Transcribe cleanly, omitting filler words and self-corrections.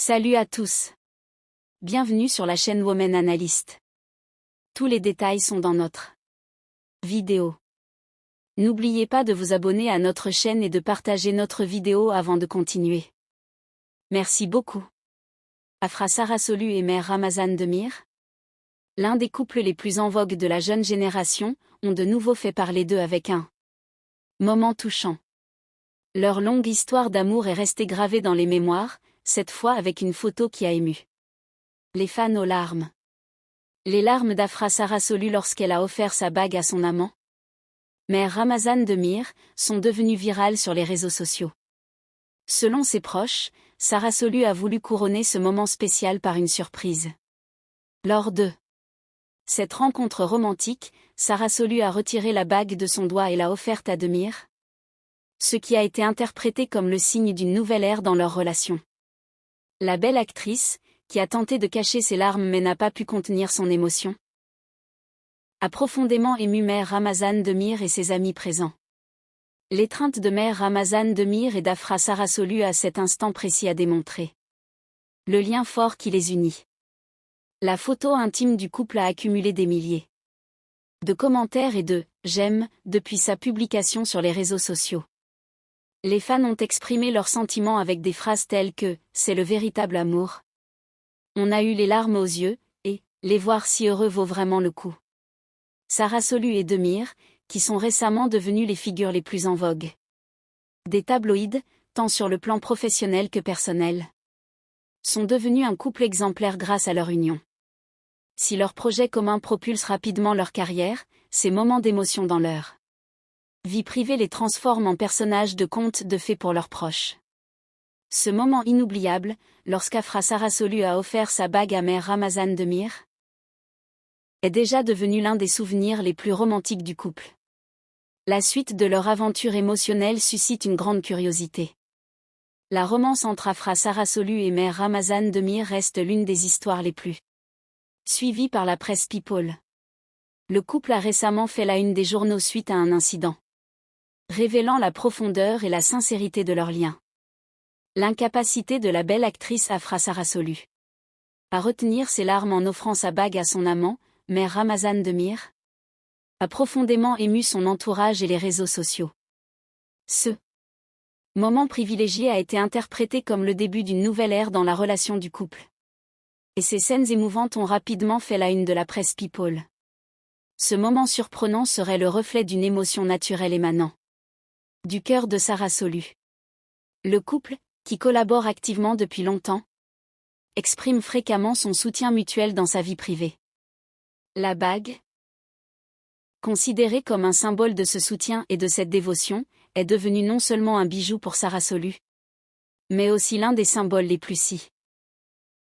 Salut à tous. Bienvenue sur la chaîne Women Analyst. Tous les détails sont dans notre vidéo. N'oubliez pas de vous abonner à notre chaîne et de partager notre vidéo avant de continuer. Merci beaucoup. Afra Sarasolu et Mère Ramazan Demir, l'un des couples les plus en vogue de la jeune génération, ont de nouveau fait parler d'eux avec un moment touchant. Leur longue histoire d'amour est restée gravée dans les mémoires, cette fois avec une photo qui a ému les fans aux larmes. Les larmes d'Afra Sarasolu lorsqu'elle a offert sa bague à son amant, Mère Ramazan Demir, sont devenues virales sur les réseaux sociaux. Selon ses proches, Sarasolu a voulu couronner ce moment spécial par une surprise. Lors de cette rencontre romantique, Sarasolu a retiré la bague de son doigt et l'a offerte à Demir, ce qui a été interprété comme le signe d'une nouvelle ère dans leur relation. La belle actrice, qui a tenté de cacher ses larmes mais n'a pas pu contenir son émotion, a profondément ému Mère Ramazan Demir et ses amis présents. L'étreinte de Mère Ramazan Demir et d'Afra Sarasolu à cet instant précis a démontré le lien fort qui les unit. La photo intime du couple a accumulé des milliers de commentaires et de « j'aime » depuis sa publication sur les réseaux sociaux. Les fans ont exprimé leurs sentiments avec des phrases telles que « c'est le véritable amour », on a eu les larmes aux yeux, et « les voir si heureux vaut vraiment le coup ». Sarasolu et Demir, qui sont récemment devenus les figures les plus en vogue des tabloïds, tant sur le plan professionnel que personnel, sont devenus un couple exemplaire grâce à leur union. Si leur projet commun propulse rapidement leur carrière, ces moments d'émotion dans leur vie privée les transforment en personnages de contes de fées pour leurs proches. Ce moment inoubliable, lorsqu'Afra Sarasolu a offert sa bague à Mère Ramazan Demir, est déjà devenu l'un des souvenirs les plus romantiques du couple. La suite de leur aventure émotionnelle suscite une grande curiosité. La romance entre Afra Sarasolu et Mère Ramazan Demir reste l'une des histoires les plus suivies par la presse People. Le couple a récemment fait la une des journaux suite à un incident, révélant la profondeur et la sincérité de leur lien. L'incapacité de la belle actrice Afra Sarasolu à retenir ses larmes en offrant sa bague à son amant, Mère Ramazan Demir, a profondément ému son entourage et les réseaux sociaux. Ce moment privilégié a été interprété comme le début d'une nouvelle ère dans la relation du couple. Et ces scènes émouvantes ont rapidement fait la une de la presse People. Ce moment surprenant serait le reflet d'une émotion naturelle émanant du cœur de Sarasolu. Le couple, qui collabore activement depuis longtemps, exprime fréquemment son soutien mutuel dans sa vie privée. La bague, considérée comme un symbole de ce soutien et de cette dévotion, est devenue non seulement un bijou pour Sarasolu, mais aussi l'un des symboles les plus